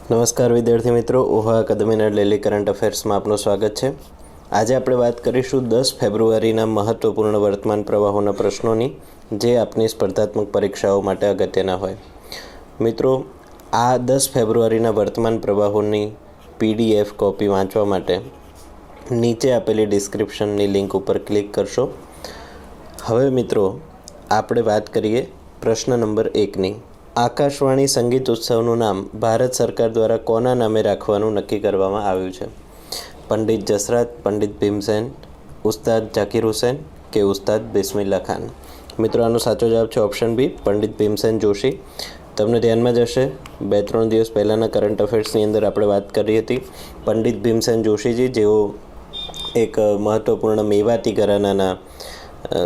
નમસ્કાર વિદ્યાર્થી મિત્રો, ઓહા અકાદમીના ડેલી કરંટ અફેર્સમાં આપનું સ્વાગત છે. આજે આપણે વાત કરીશું 10 ફેબ્રુઆરીના મહત્ત્વપૂર્ણ વર્તમાન પ્રવાહોના પ્રશ્નોની, જે આપની સ્પર્ધાત્મક પરીક્ષાઓ માટે અગત્યના હોય. મિત્રો, આ 10 ફેબ્રુઆરીના વર્તમાન પ્રવાહોની PDF કોપી વાંચવા માટે નીચે આપેલી ડિસ્ક્રિપ્શનની લિંક ઉપર ક્લિક કરશો. હવે મિત્રો, આપણે વાત કરીએ પ્રશ્ન નંબર 1ની. આકાશવાણી સંગીત ઉત્સવનું નામ ભારત સરકાર દ્વારા કોના નામે રાખવાનું નક્કી કરવામાં આવ્યું છે? પંડિત જસરાજ, પંડિત ભીમસેન, ઉસ્તાદ ઝાકીર હુસૈન કે ઉસ્તાદ બિસ્મિલ્લા ખાન? મિત્રો, આનો સાચો જવાબ છે ઓપ્શન બી, પંડિત ભીમસેન જોશી. તમને ધ્યાનમાં જ હશે, 2-3 દિવસ પહેલાંના કરંટ અફેર્સની અંદર આપણે વાત કરી હતી પંડિત ભીમસેન જોશીજી, જેઓ એક મહત્ત્વપૂર્ણ મેવાતી ઘરાનાના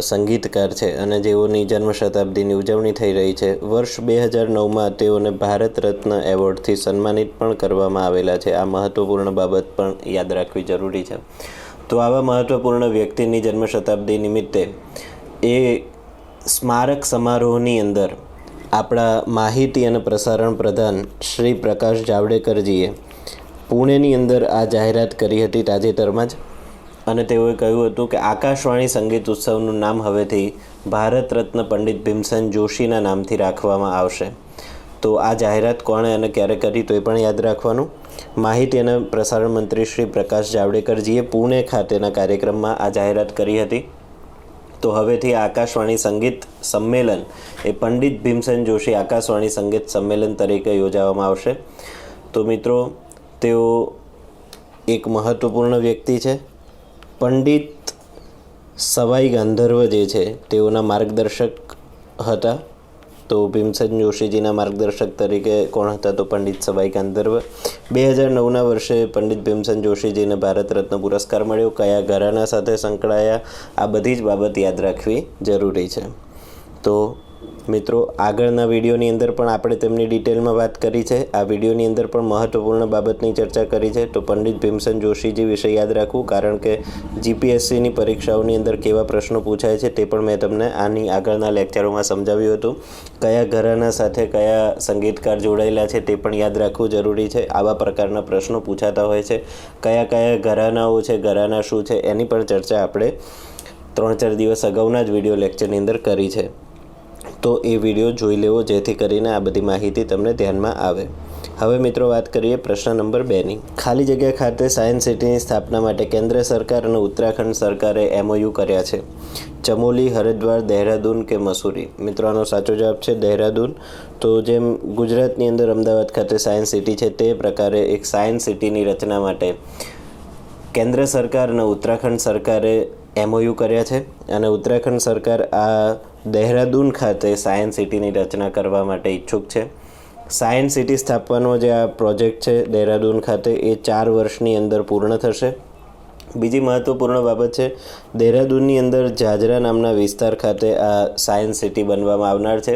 સંગીતકાર છે અને જેઓની જન્મ શતાબ્દીની ઉજવણી થઈ રહી છે. વર્ષ 2009માં તેઓને ભારત રત્ન એવોર્ડથી સન્માનિત પણ કરવામાં આવેલા છે. આ મહત્ત્વપૂર્ણ બાબત પણ યાદ રાખવી જરૂરી છે. તો આવા મહત્ત્વપૂર્ણ વ્યક્તિની જન્મ શતાબ્દી નિમિત્તે એ સ્મારક સમારોહની અંદર આપણા માહિતી અને પ્રસારણ પ્રધાન શ્રી પ્રકાશ જાવડેકરજીએ પુણેની અંદર આ જાહેરાત કરી હતી તાજેતરમાં જ, અને તેઓએ કહ્યું હતું કે આકાશવાણી સંગીત ઉત્સવનું નામ હવેથી ભારત રત્ન પંડિત ભીમસેન જોશીના નામથી રાખવામાં આવશે. તો આ જાહેરાત કોણે અને ક્યારે કરી તો એ પણ યાદ રાખવાનું. માહિતી અને પ્રસારણ મંત્રી શ્રી પ્રકાશ જાવડેકરજીએ પુણે ખાતેના કાર્યક્રમમાં આ જાહેરાત કરી હતી. તો હવેથી આકાશવાણી સંગીત સંમેલન એ પંડિત ભીમસેન જોશી આકાશવાણી સંગીત સંમેલન તરીકે યોજવામાં આવશે. તો મિત્રો, તેઓ એક મહત્ત્વપૂર્ણ વ્યક્તિ છે. પંડિત સવાઈ ગાંધર્વ જે છે તેઓના માર્ગદર્શક હતા. તો ભીમસેન જોશીજીના માર્ગદર્શક તરીકે કોણ હતા? તો પંડિત સવાઈ ગાંધર્વ. 2009ના વર્ષે પંડિત ભીમસેન જોશીજીને ભારત રત્ન પુરસ્કાર મળ્યો. કયા ઘરાના સાથે સંકળાયા, આ બધી જ બાબત યાદ રાખવી જરૂરી છે. તો મિત્રો, આગળના વિડીયોની અંદર પણ આપણે તેમની ડિટેલમાં વાત કરી છે. આ વિડીયોની અંદર પણ મહત્ત્વપૂર્ણ બાબતની ચર્ચા કરી છે. તો પંડિત ભીમસેન જોશીજી વિશે યાદ રાખવું, કારણ કે GPSCની પરીક્ષાઓની અંદર કેવા પ્રશ્નો પૂછાય છે તે પણ મેં તમને આની આગળના લેક્ચરોમાં સમજાવ્યું હતું. કયા ઘરાના સાથે કયા સંગીતકાર જોડાયેલા છે તે પણ યાદ રાખવું જરૂરી છે. આવા પ્રકારના પ્રશ્નો પૂછાતા હોય છે. કયા કયા ઘરાનાઓ છે, ઘરાના શું છે, એની પણ ચર્ચા આપણે 3-4 દિવસ અગાઉના જ વિડીયો લેક્ચરની અંદર કરી છે. તો એ વિડીયો જોઈ લેવો, જેથી કરીને આ બધી માહિતી તમને ધ્યાનમાં આવે. હવે મિત્રો, વાત કરીએ પ્રશ્ન નંબર 2ની. ખાલી જગ્યા ખાતે સાયન્સ સિટીની સ્થાપના માટે કેન્દ્ર સરકાર અને ઉત્તરાખંડ સરકારે MOU કર્યા છે. ચમોલી, હરિદ્વાર, દહેરાદૂન કે મસૂરી? મિત્રો, આનો સાચો જવાબ છે દહેરાદૂન. તો જેમ ગુજરાતની અંદર અમદાવાદ ખાતે સાયન્સ સિટી છે, તે પ્રકારે એક સાયન્સ સિટીની રચના માટે કેન્દ્ર સરકાર અને ઉત્તરાખંડ સરકારે MOU કર્યા છે, અને ઉત્તરાખંડ સરકાર આ દહેરાદૂન ખાતે સાયન્સ સિટીની રચના કરવા માટે ઈચ્છુક છે. સાયન્સ સિટી સ્થાપવાનો જે આ પ્રોજેક્ટ છે દહેરાદૂન ખાતે, એ 4 વર્ષની અંદર પૂર્ણ થશે. બીજી મહત્ત્વપૂર્ણ બાબત છે, દહેરાદૂનની અંદર જાજરા નામના વિસ્તાર ખાતે આ સાયન્સ સિટી બનવામાં આવનાર છે.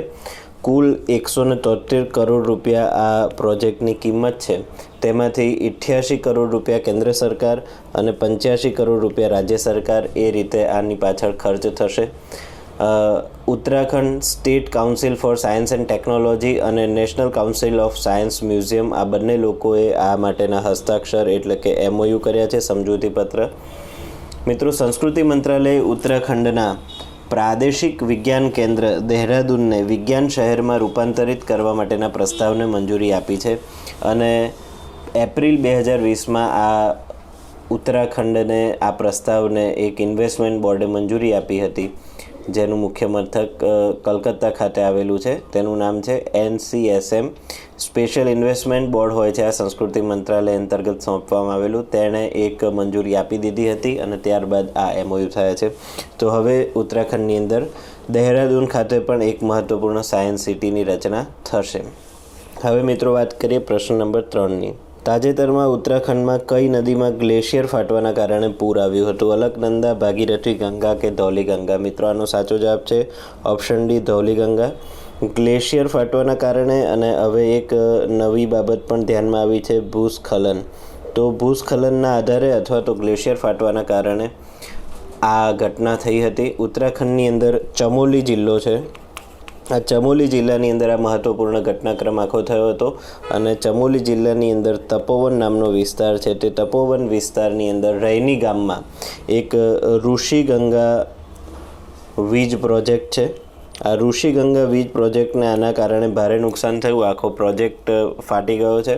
કુલ 173 કરોડ રૂપિયા આ પ્રોજેક્ટની કિંમત છે. તેમાંથી 88 કરોડ રૂપિયા કેન્દ્ર સરકાર અને 85 કરોડ રૂપિયા રાજ્ય સરકાર, એ રીતે આની પાછળ ખર્ચ થશે. Uttarakhand state council for science and technology અને national council of science museum, આ બંને લોકોએ આ માટેના હસ્તાક્ષર એટલે કે MOU કર્યા છે, સમજૂતી પત્ર. મિત્રો, સંસ્કૃતિ મંત્રાલયે ઉત્તરાખંડના પ્રાદેશિક વિજ્ઞાન કેન્દ્ર દહેરાદૂનને વિજ્ઞાન શહેરમાં રૂપાંતરિત કરવા માટેના પ્રસ્તાવને મંજૂરી આપી છે, અને એપ્રિલ 2020માં આ ઉત્તરાખંડને આ પ્રસ્તાવને એક ઇન્વેસ્ટમેન્ટ બોર્ડે મંજૂરી આપી હતી, જેનું મુખ્ય મથક કલકત્તા ખાતે આવેલું છે. તેનું નામ છે NCSM. સ્પેશિયલ ઇન્વેસ્ટમેન્ટ બોર્ડ હોય છે, આ સંસ્કૃતિ મંત્રાલય અંતર્ગત સોંપવામાં આવેલું. તેણે એક મંજૂરી આપી દીધી હતી અને ત્યારબાદ આ MOU થયા છે. તો હવે ઉત્તરાખંડની અંદર દહેરાદૂન ખાતે પણ એક મહત્ત્વપૂર્ણ સાયન્સ સિટીની રચના થશે. હવે મિત્રો, વાત કરીએ પ્રશ્ન નંબર 3ની. તાજેતરમાં ઉત્તરાખંડમાં કઈ નદીમાં ગ્લેશિયર ફાટવાના કારણે પૂર આવ્યું હતું? અલકનંદા, ભાગીરથી ગંગા કે ધૌલી ગંગા? મિત્રો, આનો સાચો જવાબ છે option D, Dhauli Ganga. Glacier ફાટવાના કારણે, અને હવે એક નવી બાબત પણ ધ્યાનમાં આવી છે, ભૂસ્ખલન. તો ભૂસ્ખલનના આધારે અથવા તો ગ્લેશિયર ફાટવાના કારણે આ ઘટના થઈ હતી. ઉત્તરાખંડની અંદર ચમોલી જિલ્લો છે, આ ચમોલી જિલ્લાની અંદર આ મહત્ત્વપૂર્ણ ઘટનાક્રમ આખો થયો હતો અને ચમોલી જિલ્લાની અંદર તપોવન નામનો વિસ્તાર છે તે તપોવન વિસ્તારની અંદર રૈની ગામમાં એક ઋષિગંગા વીજ પ્રોજેક્ટ છે. આ ઋષિગંગા વીજ પ્રોજેક્ટને આના કારણે ભારે નુકસાન થયું. આખો પ્રોજેક્ટ ફાટી ગયો છે.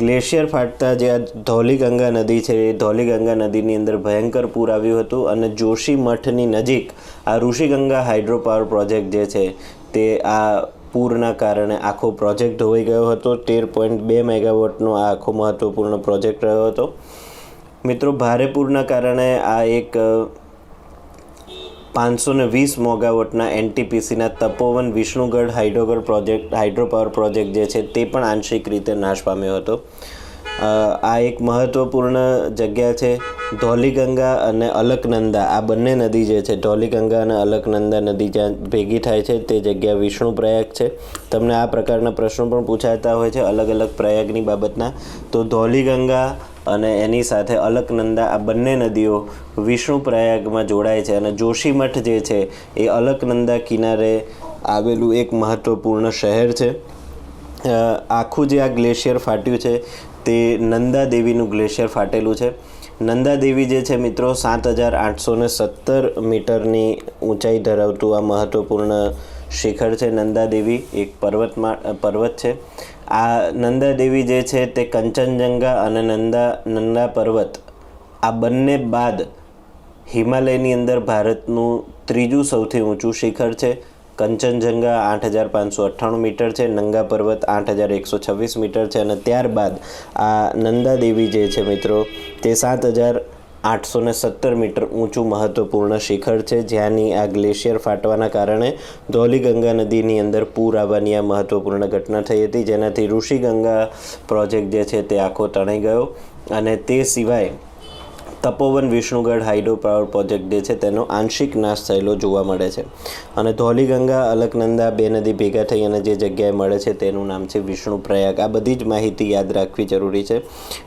ગ્લેશિયર ફાટતા જે આ ધૌલીગંગા નદી છે એ ધૌલીગંગા નદીની અંદર ભયંકર પૂર આવ્યું હતું અને જોશી મઠની નજીક આ ઋષિગંગા હાઇડ્રો પાવર પ્રોજેક્ટ જે છે તે આ પૂરના કારણે આખો પ્રોજેક્ટ ધોવાઈ ગયો હતો. 13.2 મેગાવોટનો આ આખો મહત્ત્વપૂર્ણ પ્રોજેક્ટ રહ્યો હતો. મિત્રો, ભારે પૂરના કારણે આ એક 520 મેગાવોટના એનટીપીસીના તપોવન વિષ્ણુગઢ હાઇડ્રો પાવર પ્રોજેક્ટ જે છે તે પણ આંશિક રીતે નાશ પામ્યો હતો. આ એક મહત્ત્વપૂર્ણ જગ્યા છે. ધૌલીગંગા અને અલકનંદા આ બંને નદી જે છે, ધૌલીગંગા અને અલકનંદા નદી જ્યાં ભેગી થાય છે તે જગ્યા વિષ્ણુપ્રયાગ છે. તમને આ પ્રકારના પ્રશ્નો પણ પૂછાતા હોય છે અલગ અલગ પ્રયાગની બાબતના. તો ધૌલીગંગા અને એની સાથે અલકનંદા આ બંને નદીઓ વિષ્ણુપ્રયાગમાં જોડાય છે અને જોશીમઠ જે છે એ અલકનંદા કિનારે આવેલું એક મહત્ત્વપૂર્ણ શહેર છે. આખું જે આ ગ્લેશિયર ફાટ્યું છે તે નંદા દેવીનું ગ્લેશિયર ફાટેલું છે. નંદા દેવી જે છે મિત્રો 7,817 મીટરની ઊંચાઈ ધરાવતું આ મહત્ત્વપૂર્ણ શિખર છે. નંદા દેવી એક પર્વત છે. આ નંદા દેવી જે છે તે કંચનજંગા અને નંદા પર્વત આ બંને બાદ હિમાલયની અંદર ભારતનું ત્રીજું સૌથી ઊંચું શિખર છે. કંચનજંગા 8,598 મીટર છે, નંગા પર્વત 8,126 મીટર છે અને ત્યારબાદ આ નંદા દેવી જે છે મિત્રો તે 7,817 મીટર ઊંચું મહત્ત્વપૂર્ણ શિખર છે, જ્યાંની આ ગ્લેશિયર ફાટવાના કારણે ધૌલીગંગા નદીની અંદર પૂર આવવાની આ મહત્ત્વપૂર્ણ ઘટના થઈ હતી, જેનાથી ઋષિગંગા પ્રોજેક્ટ જે છે તે આખો તણાઈ ગયો. અને તે સિવાય તપોવન વિષ્ણુગઢ હાઇડ્રો પાવર પ્રોજેક્ટ જે છે તેનો આંશિક નાશ થયેલો જોવા મળે છે. અને ધૌલીગંગા અલકનંદા બે નદી ભેગા થઈ અને જે જગ્યાએ મળે છે તેનું નામ છે વિષ્ણુપ્રયાગ. આ બધી જ માહિતી યાદ રાખવી જરૂરી છે.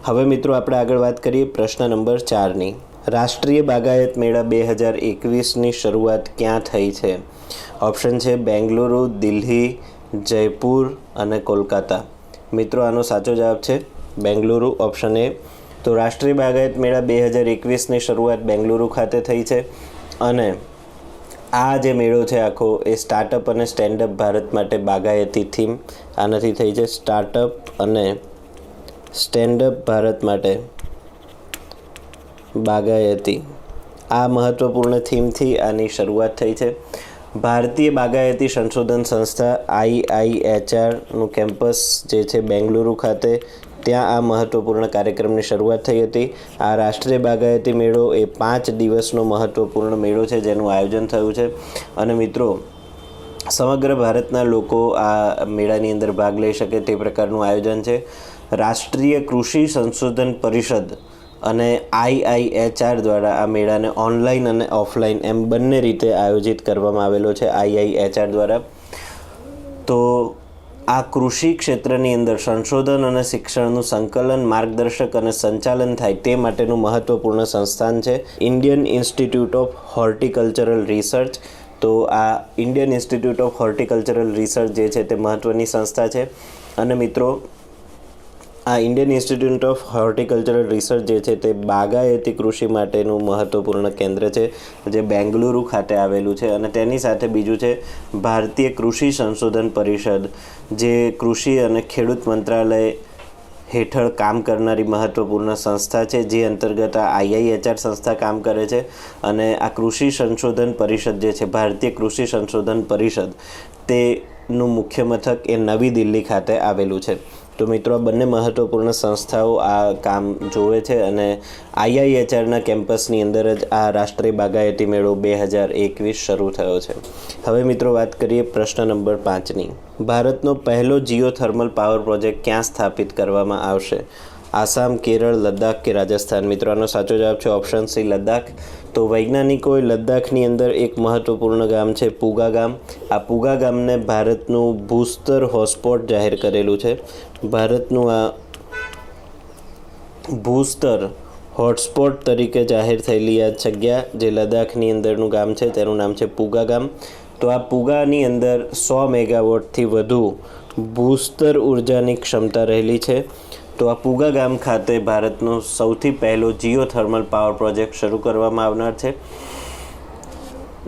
હવે મિત્રો આપણે આગળ વાત કરીએ પ્રશ્ન નંબર 4ની. રાષ્ટ્રીય બાગાયત મેળા 2021ની શરૂઆત ક્યાં થઈ છે? ઓપ્શન છે બેંગલુરુ, દિલ્હી, જયપુર અને કોલકાતા. મિત્રો, આનો સાચો જવાબ છે બેંગલુરુ, ઓપ્શન એ. તો રાષ્ટ્રીય બાગાયત મેળા 2021ની શરૂઆત બેંગલુરુ ખાતે થઈ છે અને આ જે મેળો છે આખો એ સ્ટાર્ટઅપ અને સ્ટેન્ડઅપ ભારત માટે બાગાયતી થીમ આનાથી થઈ છે. સ્ટાર્ટઅપ અને સ્ટેન્ડઅપ ભારત માટે બાગાયતી આ મહત્ત્વપૂર્ણ થીમથી આની શરૂઆત થઈ છે. ભારતીય બાગાયતી સંશોધન સંસ્થા IIHRનું કેમ્પસ જે છે બેંગલુરુ ખાતે, ત્યાં આ મહત્ત્વપૂર્ણ કાર્યક્રમની શરૂઆત થઈ હતી. આ રાષ્ટ્રીય બાગાયતી મેળો એ 5 દિવસનો મહત્ત્વપૂર્ણ મેળો છે જેનું આયોજન થયું છે. અને મિત્રો, સમગ્ર ભારતના લોકો આ મેળાની અંદર ભાગ લઈ શકે તે પ્રકારનું આયોજન છે. રાષ્ટ્રીય કૃષિ સંશોધન પરિષદ અને IIHR દ્વારા આ મેળાને ઓનલાઈન અને ઓફલાઈન એમ બંને રીતે આયોજિત કરવામાં આવેલો છે IIHR દ્વારા. તો આ કૃષિ ક્ષેત્રની અંદર સંશોધન અને શિક્ષણનું સંકલન, માર્ગદર્શક અને સંચાલન થાય તે માટેનું મહત્ત્વપૂર્ણ સંસ્થાન છે ઇન્ડિયન ઇન્સ્ટિટ્યૂટ ઓફ હોર્ટિકલ્ચરલ રિસર્ચ. તો આ ઇન્ડિયન ઇન્સ્ટિટ્યૂટ ઓફ હોર્ટિકલ્ચરલ રિસર્ચ જે છે તે મહત્ત્વની સંસ્થા છે. અને મિત્રો, આ ઇન્ડિયન ઇન્સ્ટિટ્યૂટ ઓફ હોર્ટિકલ્ચરલ રિસર્ચ જે છે તે બાગાયતી કૃષિ માટેનું મહત્ત્વપૂર્ણ કેન્દ્ર છે જે બેંગલુરુ ખાતે આવેલું છે. અને તેની સાથે બીજું છે ભારતીય કૃષિ સંશોધન પરિષદ, જે કૃષિ અને ખેડૂત મંત્રાલય હેઠળ કામ કરનારી મહત્ત્વપૂર્ણ સંસ્થા છે, જે અંતર્ગત આ IIHR સંસ્થા કામ કરે છે. અને આ કૃષિ સંશોધન પરિષદ જે છે, ભારતીય કૃષિ સંશોધન પરિષદ, તેનું મુખ્ય મથક એ નવી દિલ્હી ખાતે આવેલું છે. તો મિત્રો, આ બંને મહત્ત્વપૂર્ણ સંસ્થાઓ આ કામ જોવે છે અને IIHRના કેમ્પસની અંદર જ આ રાષ્ટ્રીય બાગાયતી મેળો 2021 શરૂ થયો છે. હવે મિત્રો વાત કરીએ પ્રશ્ન નંબર 5ની. ભારતનો પહેલો જીઓથર્મલ પાવર પ્રોજેક્ટ ક્યાં સ્થાપિત કરવામાં આવશે? આસામ, કેરળ, લદ્દાખ કે રાજસ્થાન? મિત્રો, આનો સાચો જવાબ છે ઓપ્શન સી, લદ્દાખ. તો વૈજ્ઞાનિકોએ લદ્દાખની અંદર એક મહત્ત્વપૂર્ણ ગામ છે પૂગા ગામ. આ પૂગા ગામને ભારતનું ભૂસ્તર હોટસ્પોટ જાહેર કરેલું છે. ભારતનું આ ભૂસ્તર હોટસ્પોટ તરીકે જાહેર થયેલી આ જગ્યા જે લદ્દાખની અંદરનું ગામ છે તેનું નામ છે પૂગા ગામ. તો આ પૂગાની અંદર 100 મેગાવોટથી વધુ ભૂસ્તર ઉર્જાની ક્ષમતા રહેલી છે. તો આ પૂગા ગામ ખાતે ભારતનો સૌથી પહેલો જીઓથર્મલ પાવર પ્રોજેક્ટ શરૂ કરવામાં આવનાર છે.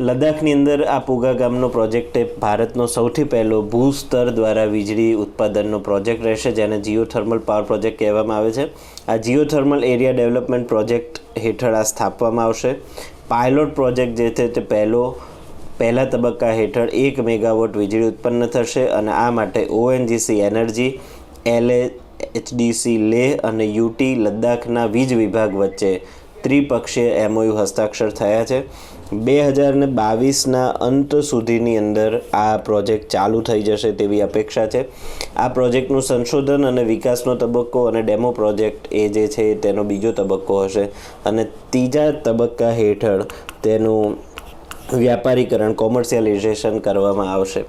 લદ્દાખની અંદર આ પૂગા ગામનો પ્રોજેક્ટ એ ભારતનો સૌથી પહેલો ભૂસ્તર દ્વારા વીજળી ઉત્પાદનનો પ્રોજેક્ટ રહેશે, જેને જીઓથર્મલ પાવર પ્રોજેક્ટ કહેવામાં આવે છે. આ જીઓથર્મલ એરિયા ડેવલપમેન્ટ પ્રોજેક્ટ હેઠળ આ સ્થાપવામાં આવશે. પાયલોટ પ્રોજેક્ટ જે છે તે પહેલા તબક્કા હેઠળ 1 મેગાવોટ વીજળી ઉત્પન્ન થશે અને આ માટે ઓએનજીસી એનર્જી, LHDC લેહ અને યુટી લદ્દાખના વીજ વિભાગ વચ્ચે ત્રિપક્ષીય MOU હસ્તાક્ષર થયા છે. 2022ના અંત સુધીની અંદર આ પ્રોજેક્ટ ચાલુ થઈ જશે તેવી અપેક્ષા છે. આ પ્રોજેક્ટનું સંશોધન અને વિકાસનો તબક્કો અને ડેમો પ્રોજેક્ટ એ જે છે તેનો બીજો તબક્કો હશે અને ત્રીજા તબક્કા હેઠળ તેનું વ્યાપારીકરણ, કોમર્શિયલાઇઝેશન કરવામાં આવશે.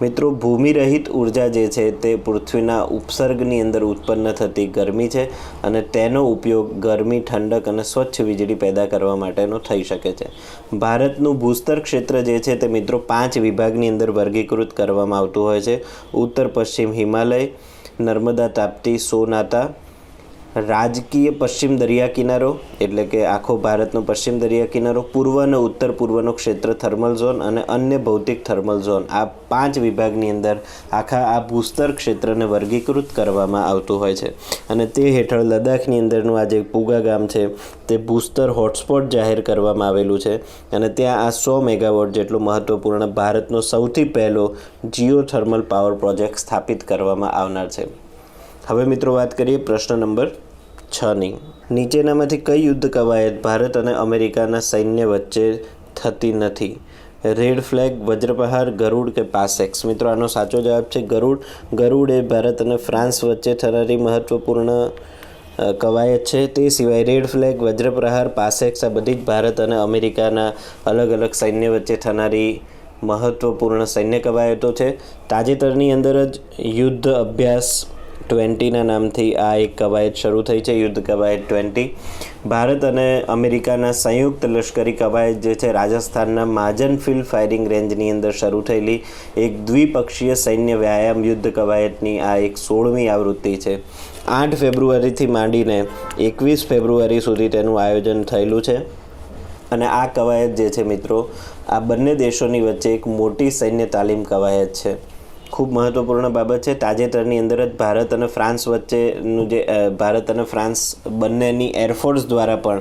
મિત્રો, ભૂમિરહિત ઉર્જા જે છે તે પૃથ્વીના ઉપસર્ગની અંદર ઉત્પન્ન થતી ગરમી છે અને તેનો ઉપયોગ ગરમી, ઠંડક અને સ્વચ્છ વીજળી પેદા કરવા માટેનો થઈ શકે છે. ભારતનું ભૂસ્તર ક્ષેત્ર જે છે તે મિત્રો 5 વિભાગની અંદર વર્ગીકૃત કરવામાં આવતું હોય છે. ઉત્તર પશ્ચિમ હિમાલય, નર્મદા, તાપ્તી, સોનાતા, રાજકીય પશ્ચિમ દરિયા કિનારો એટલે કે આખો ભારતનો પશ્ચિમ દરિયા કિનારો, પૂર્વ અને ઉત્તર પૂર્વનો ક્ષેત્ર થર્મલ ઝોન અને અન્ય ભૌતિક થર્મલ ઝોન. આ 5 વિભાગની અંદર આખા આ ભૂસ્તર ક્ષેત્રને વર્ગીકૃત કરવામાં આવતું હોય છે અને તે હેઠળ લદ્દાખની અંદરનું આ જે પૂગા ગામ છે તે ભૂસ્તર હોટસ્પોટ જાહેર કરવામાં આવેલું છે અને ત્યાં આ 100 મેગાવોટ જેટલો મહત્ત્વપૂર્ણ ભારતનો સૌથી પહેલો જીઓથર્મલ પાવર પ્રોજેક્ટ સ્થાપિત કરવામાં આવનાર છે. હવે મિત્રો વાત કરીએ પ્રશ્ન નંબર 6ની. નીચેનામાંથી કઈ યુદ્ધ કવાયત ભારત અને અમેરિકાના સૈન્ય વચ્ચે થતી નથી? રેડ ફ્લેગ, વજ્રપ્રહાર, ગરુડ કે પાસેક્સ? મિત્રો, આનો સાચો જવાબ છે ગરુડ. ગરુડ એ ભારત અને ફ્રાન્સ વચ્ચે થનારી મહત્ત્વપૂર્ણ કવાયત છે. તે સિવાય રેડ ફ્લેગ, વજ્રપ્રહાર, પાસેક્સ આ બધી જ ભારત અને અમેરિકાના અલગ અલગ સૈન્ય વચ્ચે થનારી મહત્ત્વપૂર્ણ સૈન્ય કવાયતો છે. તાજેતરની અંદર જ યુદ્ધ અભ્યાસ 20ના નામથી આ એક કવાયત શરૂ થઈ છે, યુદ્ધ કવાયત 20. ભારત અને અમેરિકાના સંયુક્ત લશ્કરી કવાયત જે છે રાજસ્થાનના માજન ફિલ્ડ ફાયરિંગ રેન્જની અંદર શરૂ થયેલી એક દ્વિપક્ષીય સૈન્ય વ્યાયામ યુદ્ધ કવાયતની આ એક 16મી આવૃત્તિ છે. 8 ફેબ્રુઆરીથી માંડીને 21 ફેબ્રુઆરી સુધી તેનું આયોજન થયેલું છે અને આ કવાયત જે છે મિત્રો આ બંને દેશોની વચ્ચે એક મોટી સૈન્ય તાલીમ કવાયત છે. ખૂબ મહત્ત્વપૂર્ણ બાબત છે. તાજેતરની અંદર જ ભારત અને ફ્રાન્સ વચ્ચેનું જે ભારત અને ફ્રાન્સ બંનેની એરફોર્સ દ્વારા પણ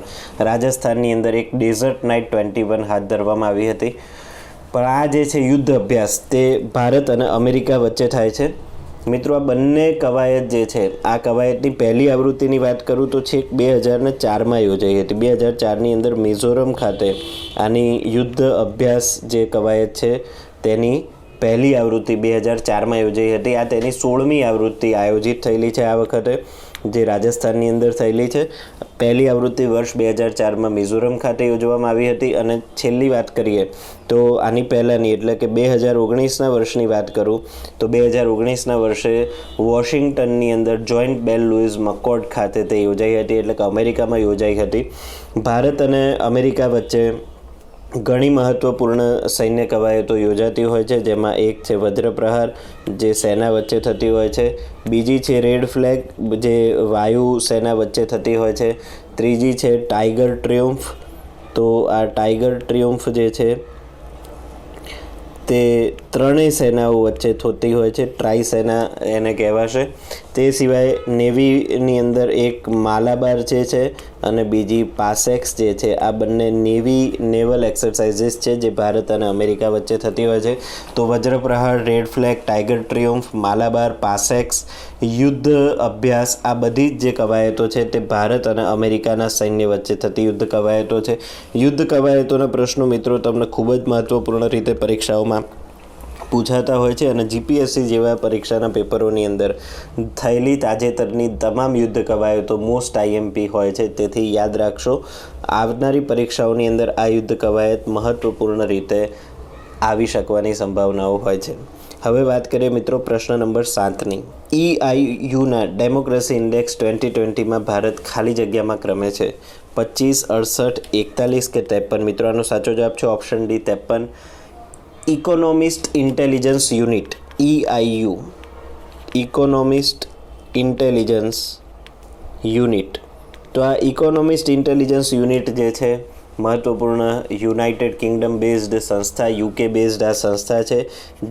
રાજસ્થાનની અંદર એક ડેઝર્ટ નાઇટ 21 હાથ ધરવામાં આવી હતી. પણ આ જે છે યુદ્ધ અભ્યાસ તે ભારત અને અમેરિકા વચ્ચે થાય છે. મિત્રો, આ બંને કવાયત જે છે આ કવાયતની પહેલી આવૃત્તિની વાત કરું તો છેક 2004માં યોજાઈ હતી. 2004ની અંદર મિઝોરમ ખાતે આની યુદ્ધ અભ્યાસ જે કવાયત છે તેની પહેલી આવૃત્તિ 2004માં યોજાઈ હતી. આ તેની 16મી આવૃત્તિ આયોજિત થયેલી છે આ વખતે, જે રાજસ્થાનની અંદર થયેલી છે. પહેલી આવૃત્તિ વર્ષ 2004માં મિઝોરમ ખાતે યોજવામાં આવી હતી અને છેલ્લી વાત કરીએ તો આની પહેલાંની એટલે કે 2019ના વર્ષની વાત કરું તો 2019ના વર્ષે વોશિંગ્ટનની અંદર જોઈન્ટ બેલ લુઇસ મકોર્ડ ખાતે તે યોજાઈ હતી, એટલે કે અમેરિકામાં યોજાઈ હતી. ભારત અને અમેરિકા વચ્ચે ઘણી મહત્ત્વપૂર્ણ સૈન્ય કવાયતો યોજાતી હોય છે, જેમાં એક છે વજ્રપ્રહાર જે સેના વચ્ચે થતી હોય છે, બીજી છે રેડ ફ્લેગ જે વાયુ સેના વચ્ચે થતી હોય છે, ત્રીજી છે ટાઈગર ટ્રિયુમ્ફ. તો આ ટાઈગર ટ્રિયુમ્ફ જે છે તે ત્રણેય સેનાઓ વચ્ચે થતી હોય છે, ટ્રાઈ સેના એને કહેવાશે. તે સિવાય નેવીની અંદર એક માલાબાર જે છે અને બીજી પાસેક્સ જે છે, આ બંને નેવલ એક્સરસાઇઝીસ છે જે ભારત અને અમેરિકા વચ્ચે થતી હોય છે. તો વજ્રપ્રહાર, રેડ ફ્લેગ, ટાઈગર ટ્રિયુમ્ફ, માલાબાર, પાસેક્સ, યુદ્ધ અભ્યાસ આ બધી જ જે કવાયતો છે તે ભારત અને અમેરિકાના સૈન્ય વચ્ચે થતી યુદ્ધ કવાયતો છે. યુદ્ધ કવાયતોના પ્રશ્નો મિત્રો તમને ખૂબ જ મહત્ત્વપૂર્ણ રીતે પરીક્ષાઓમાં પૂછાતા હોય છે અને જીપીએસસી જેવા પરીક્ષાના પેપરોની અંદર થયેલી તાજેતરની તમામ યુદ્ધ કવાયતો મોસ્ટ આઈએમપી હોય છે. તેથી યાદ રાખશો, આવનારી પરીક્ષાઓની અંદર આ યુદ્ધ કવાયત મહત્ત્વપૂર્ણ રીતે આવી શકવાની સંભાવનાઓ હોય છે. હવે વાત કરીએ મિત્રો પ્રશ્ન નંબર 7ની. EIUના ડેમોક્રેસી ઇન્ડેક્સ 2020માં ભારત ખાલી જગ્યામાં ક્રમે છે 25, 68, 41 કે 53? મિત્રો, આનો સાચો જવાબ છે option D 53. Economist intelligence unit, EIU, economist intelligence unit. તો આ ઇકોનોમિસ્ટ ઇન્ટેલિજન્સ યુનિટ જે છે મહત્ત્વપૂર્ણ યુનાઇટેડ કિંગડમ બેઝડ સંસ્થા, UK બેઝડ આ સંસ્થા છે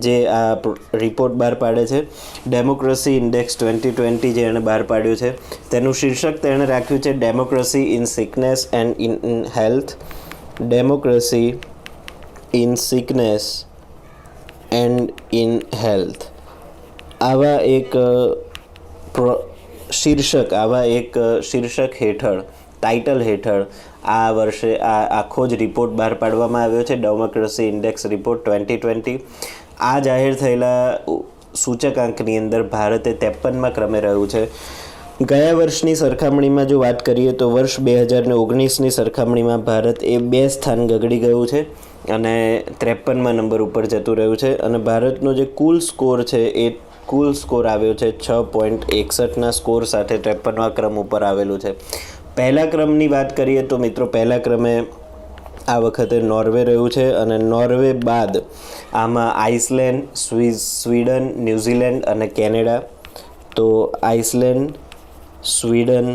જે આ રિપોર્ટ બહાર પાડે છે. ડેમોક્રેસી ઇન્ડેક્સ 2020 જે એણે બહાર પાડ્યું છે તેનું શીર્ષક તેણે રાખ્યું છે democracy in sickness and in health. Democracy in sickness and in health. આવા એક શીર્ષક હેઠળ, ટાઇટલ હેઠળ આ વર્ષે આ આખો જ રિપોર્ટ બહાર પાડવામાં આવ્યો છે, ડેમોક્રેસી ઇન્ડેક્સ રિપોર્ટ 2020. આ જાહેર થયેલા સૂચકાંકની અંદર ભારતે 53મા ક્રમે રહ્યું છે. ગયા વર્ષની સરખામણીમાં જો વાત કરીએ તો વર્ષ 2019ની સરખામણીમાં ભારત એ 2 સ્થાન ગગડી ગયું છે અને 53મા નંબર ઉપર જતું રહ્યું છે. અને ભારતનો જે કુલ સ્કોર છે એ કુલ સ્કોર આવ્યો છે 6.61ના સ્કોર સાથે 53મા ક્રમ ઉપર આવેલું છે. પહેલા ક્રમની વાત કરીએ તો મિત્રો પહેલા ક્રમે આ વખતે નોર્વે રહ્યું છે અને નોર્વે બાદ આમાં આઇસલેન્ડ, સ્વીડન, ન્યૂઝીલેન્ડ અને કેનેડા. તો આઇસલેન્ડ, સ્વીડન,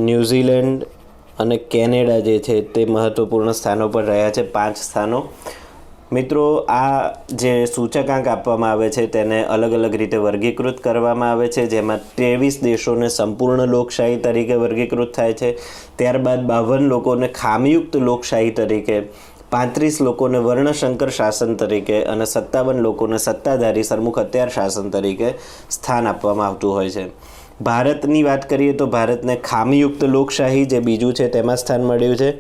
ન્યૂઝીલેન્ડ અને કેનેડા જે છે તે મહત્ત્વપૂર્ણ સ્થાનો પર રહ્યા છે, 5 સ્થાનો. મિત્રો આ જે સૂચકાંક આપવામાં આવે છે તેને અલગ અલગ રીતે વર્ગીકૃત કરવામાં આવે છે, જેમાં 23 દેશોને સંપૂર્ણ લોકશાહી તરીકે વર્ગીકૃત થાય છે. ત્યારબાદ 52 લોકોને ખામીયુક્ત લોકશાહી તરીકે, 35 લોકોને વર્ણશંકર શાસન તરીકે અને 57 લોકોને સત્તાધારી સરમુખ હત્યાર શાસન તરીકે સ્થાન આપવામાં આવતું હોય છે. ભારતની વાત કરીએ તો ભારતને ખામીયુક્ત લોકશાહી જે બીજું છે તેમાં સ્થાન મળ્યું છે.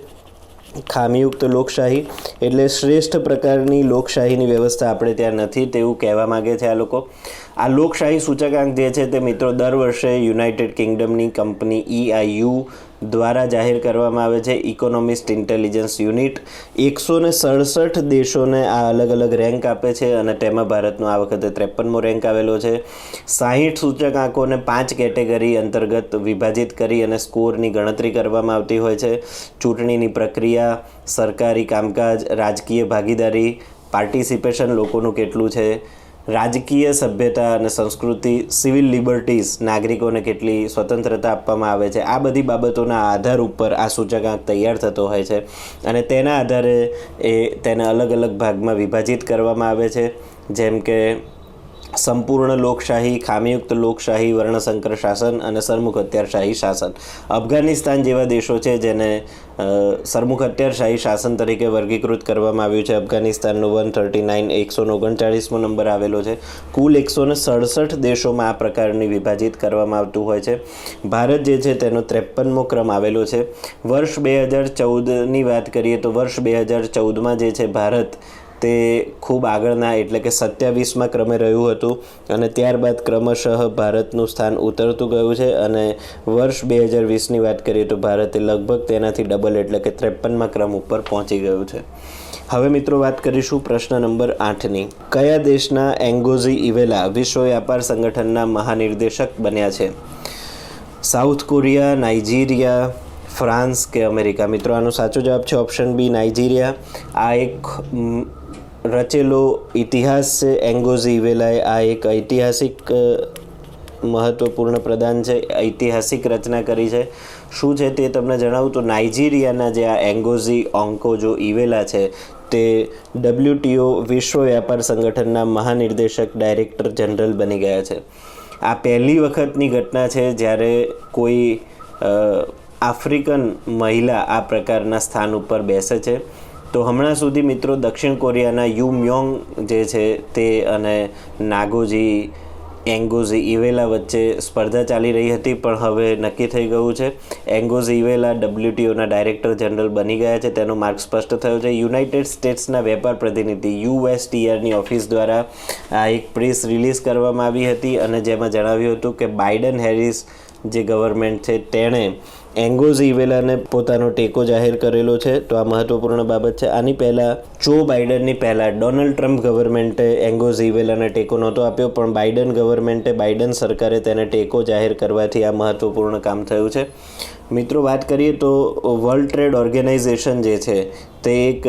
ખામીયુક્ત લોકશાહી એટલે શ્રેષ્ઠ પ્રકારની લોકશાહીની વ્યવસ્થા આપણે ત્યાં નથી તેવું કહેવા માગે છે આ લોકો. આ લોકશાહી સૂચકાંક જે છે તે મિત્રો દર વર્ષે યુનાઇટેડ કિંગડમની કંપની EIU દ્વારા જાહેર કરવામાં આવે છે. ઇકોનોમિસ્ટ ઇન્ટેલિજન્સ યુનિટ 167 દેશોને આ અલગ અલગ રેન્ક આપે છે અને તેમાં ભારતનો આ વખતે 53મો રેન્ક આવેલો છે. 60 સૂચકાંકોને 5 કેટેગરી અંતર્ગત વિભાજિત કરી અને સ્કોરની ગણતરી કરવામાં આવતી હોય છે. ચૂંટણીની પ્રક્રિયા, સરકારી કામકાજ, રાજકીય ભાગીદારી, પાર્ટિસિપેશન લોકોનું કેટલું છે, રાજકીય સભ્યતા અને સંસ્કૃતિ, સિવિલ લિબર્ટીઝ નાગરિકોને કેટલી સ્વતંત્રતા આપવામાં આવે છે, આ બધી બાબતોના આધાર ઉપર આ સૂચકાંક તૈયાર થતો હોય છે અને તેના આધારે તેને અલગ અલગ ભાગમાં વિભાજિત કરવામાં આવે છે, જેમ કે સંપૂર્ણ લોકશાહી, ખામીયુક્ત લોકશાહી, વર્ણશંકર શાસન અને સરમુખ હત્યારશાહી શાસન. અફઘાનિસ્તાન જેવા દેશો છે જેને સરમુખ હત્યારશાહી શાસન તરીકે વર્ગીકૃત કરવામાં આવ્યું છે. અફઘાનિસ્તાનનો 139 નંબર આવેલો છે. કુલ 167 દેશોમાં આ પ્રકારની વિભાજિત કરવામાં આવતું હોય છે. ભારત જે છે તેનો 53મો ક્રમ આવેલો છે. વર્ષ 2014ની વાત કરીએ તો વર્ષ 2014માં જે છે ભારત તે ખૂબ આગળના એટલે કે 27મા ક્રમે રહ્યું હતું અને ત્યારબાદ ક્રમશઃ ભારતનું સ્થાન ઉતરતું ગયું છે અને વર્ષ 2020ની વાત કરીએ તો ભારતે લગભગ તેનાથી ડબલ એટલે કે 53મા ક્રમ ઉપર પહોંચી ગયું છે. હવે મિત્રો વાત કરીશું પ્રશ્ન નંબર 8ની. કયા દેશના એન્ગોઝી ઇવેલા વિશ્વ વ્યાપાર સંગઠનના મહાનિર્દેશક બન્યા છે? સાઉથ કોરિયા, નાઇજીરિયા, ફ્રાન્સ કે અમેરિકા? મિત્રો આનો સાચો જવાબ છે ઓપ્શન બી, નાઇજીરિયા. આ એક રચેલો ઇતિહાસ છે. એન્ગોઝી ઇવેલાએ આ એક ઐતિહાસિક મહત્ત્વપૂર્ણ પ્રદાન છે, ઐતિહાસિક રચના કરી છે. શું છે તે તમને જણાવું તો નાઇજીરિયાના જે આ એન્ગોઝી ઓન્કોજો ઇવેલા છે તે WTO વિશ્વ વ્યાપાર સંગઠનના મહાનિર્દેશક ડાયરેક્ટર જનરલ બની ગયા છે. આ પહેલી વખતની ઘટના છે જ્યારે કોઈ આફ્રિકન મહિલા આ પ્રકારના સ્થાન ઉપર બેસે છે. તો હમણાં સુધી મિત્રો દક્ષિણ કોરિયાના યુ મ્યોંગ જે છે તે અને નાગોજી એન્ગોઝી ઇવેલા વચ્ચે સ્પર્ધા ચાલી રહી હતી, પણ હવે નક્કી થઈ ગયું છે. એન્ગોઝી ઇવેલા WTOના ડાયરેક્ટર જનરલ બની ગયા છે, તેનો માર્ગ સ્પષ્ટ થયો છે. યુનાઇટેડ સ્ટેટ્સના વેપાર પ્રતિનિધિ USTRની ઓફિસ દ્વારા આ એક પ્રેસ રિલીઝ કરવામાં આવી હતી અને જેમાં જણાવ્યું હતું કે બાઇડન હેરિસ જે ગવર્મેન્ટ છે તેણે એન્ગોઝી ઇવેલાને પોતાનો ટેકો જાહેર કરેલો છે. તો આ મહત્ત્વપૂર્ણ બાબત છે. આની પહેલાં જો બાઇડનની પહેલાં ડોનાલ્ડ ટ્રમ્પ ગવર્મેન્ટે એન્ગોઝી ઇવેલાને ટેકો નહોતો આપ્યો, પણ બાઇડન ગવર્મેન્ટે, બાઇડન સરકારે તેને ટેકો જાહેર કરવાથી આ મહત્ત્વપૂર્ણ કામ થયું છે. મિત્રો વાત કરીએ તો વર્લ્ડ ટ્રેડ ઓર્ગેનાઇઝેશન જે છે તે એક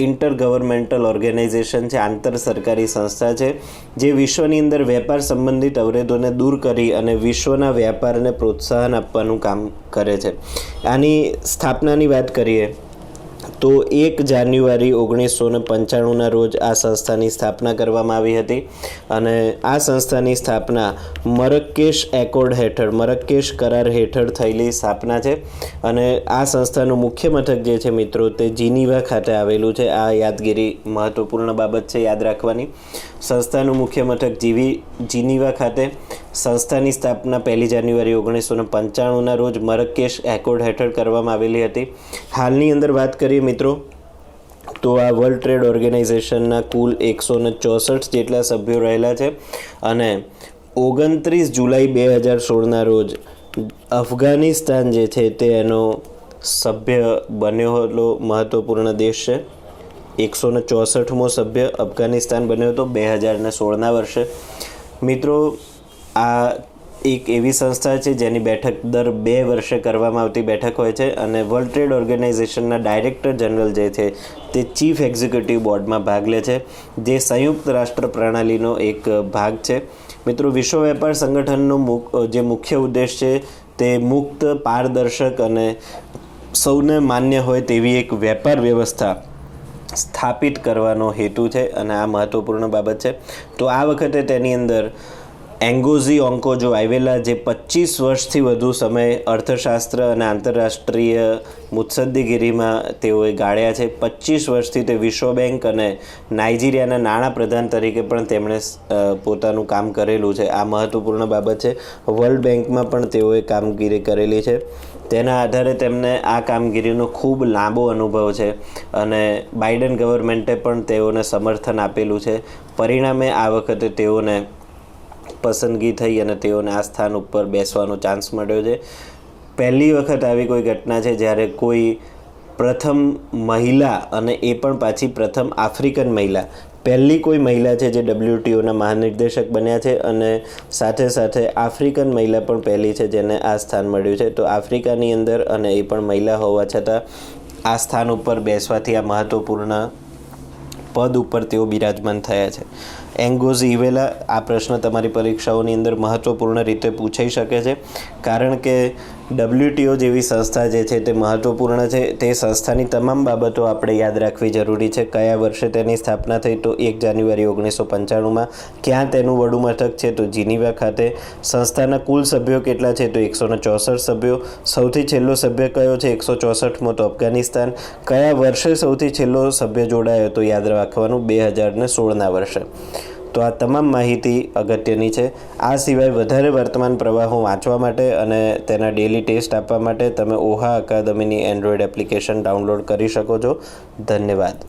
ઇન્ટર ગવર્મેન્ટલ ઓર્ગેનાઇઝેશન છે, આંતર સરકારી સંસ્થા છે, જે વિશ્વની અંદર વેપાર સંબંધિત અવરોધોને દૂર કરી અને વિશ્વના વ્યાપારને પ્રોત્સાહન આપવાનું કામ કરે છે. આની સ્થાપનાની વાત કરીએ તો 1 જાન્યુઆરી 1995ના રોજ આ સંસ્થાની સ્થાપના કરવામાં આવી હતી અને આ સંસ્થાની સ્થાપના મરક્કેશ એકોર્ડ હેઠળ, મરક્કેશ કરાર હેઠળ થયેલી સ્થાપના છે અને આ સંસ્થાનું મુખ્ય મથક જે છે મિત્રો તે જીનીવા ખાતે આવેલું છે. આ યાદગીરી મહત્વપૂર્ણ બાબત છે યાદ રાખવાની. સંસ્થાનું મુખ્ય મથક જીનીવા ખાતે. સંસ્થાની સ્થાપના 1 જાન્યુઆરી 1995ના રોજ મરક્કેશ એકોર્ડ હેઠળ કરવામાં આવેલી હતી. હાલની અંદર વાત કરીએ મિત્રો તો આ વર્લ્ડ ટ્રેડ ઓર્ગેનાઇઝેશનના કુલ 164 જેટલા સભ્યો રહેલા છે અને 29 જુલાઈ 2016ના રોજ અફઘાનિસ્તાન જે છે તે એનો સભ્ય બન્યો મહત્વપૂર્ણ દેશ છે. 164મો સભ્ય અફઘાનિસ્તાન બન્યો હતો 2016ના વર્ષે. મિત્રો આ એક એવી સંસ્થા છે જેની બેઠક દર 2 વર્ષે કરવામાં આવતી બેઠક હોય છે અને વર્લ્ડ ટ્રેડ ઓર્ગેનાઇઝેશનના ડાયરેક્ટર જનરલ જે છે તે ચીફ એક્ઝિક્યુટિવ બોર્ડમાં ભાગ લે છે, જે સંયુક્ત રાષ્ટ્ર પ્રણાલીનો એક ભાગ છે. મિત્રો વિશ્વ વેપાર સંગઠનનો જે મુખ્ય ઉદ્દેશ છે તે મુક્ત, પારદર્શક અને સૌને માન્ય હોય તેવી એક વેપાર વ્યવસ્થા સ્થાપિત કરવાનો હેતુ છે અને આ મહત્વપૂર્ણ બાબત છે. તો આ વખતે તેની અંદર એન્ગોઝી ઓન્કોજો આવેલા, જે 25 વર્ષથી વધુ સમય અર્થશાસ્ત્ર અને આંતરરાષ્ટ્રીય મુત્સદ્દીગીરીમાં તેઓએ ગાળ્યા છે. 25 વર્ષથી તે વિશ્વ બેંક અને નાઇજીરિયાના નાણાં પ્રધાન તરીકે પણ તેમણે પોતાનું કામ કરેલું છે. આ મહત્વપૂર્ણ બાબત છે. વર્લ્ડ બેંકમાં પણ તેઓએ કામગીરી કરેલી છે. તેના આધારે તેમને આ કામગીરીનો ખૂબ લાંબો અનુભવ છે અને બાઇડન ગવર્મેન્ટે પણ તેઓને સમર્થન આપેલું છે. પરિણામે આ વખતે તેઓને પસંદગી થઈ અને તેઓને આ સ્થાન ઉપર બેસવાનો ચાન્સ મળ્યો છે. પહેલી વખત આવી કોઈ ઘટના છે જ્યારે કોઈ પ્રથમ મહિલા, અને એ પણ પાછી પ્રથમ આફ્રિકન મહિલા, પહેલી કોઈ મહિલા છે જે WTOના મહાનિર્દેશક બન્યા છે અને સાથે સાથે આફ્રિકન મહિલા પણ પહેલી છે જેને આ સ્થાન મળ્યું છે. તો આફ્રિકાની અંદર અને એ પણ મહિલા હોવા છતાં આ સ્થાન ઉપર બેસવાથી આ મહત્વપૂર્ણ પદ ઉપર તેઓ બિરાજમાન થયા છે. એન્ગોઝી ઇવેલા, આ પ્રશ્ન તમારી પરીક્ષાઓની અંદર મહત્વપૂર્ણ રીતે પૂછાઈ શકે છે કારણ કે WTO જેવી સંસ્થા જે છે તે મહત્વપૂર્ણ છે. તે સંસ્થાની તમામ બાબતો આપણે યાદ રાખવી જરૂરી છે. કયા વર્ષે તેની સ્થાપના થઈ તો 1 જાન્યુઆરી 1995માં. ક્યાં તેનું વડું મથક છે તો જીનીવા ખાતે. સંસ્થાના કુલ સભ્યો કેટલા છે તો 164 સભ્યો. સૌથી છેલ્લો સભ્ય કયો છે 164મો તો અફઘાનિસ્તાન. કયા વર્ષે સૌથી છેલ્લો સભ્ય જોડાયો તો યાદ રાખવાનું 2016ના વર્ષે. તો આ તમામ માહિતી અગત્યની છે. આ સિવાય વધારે વર્તમાન પ્રવાહો વાંચવા માટે અને તેના ડેલી ટેસ્ટ આપવા માટે તમે ઓહા અકાદમીની એન્ડ્રોઈડ એપ્લિકેશન ડાઉનલોડ કરી શકો છો. ધન્યવાદ.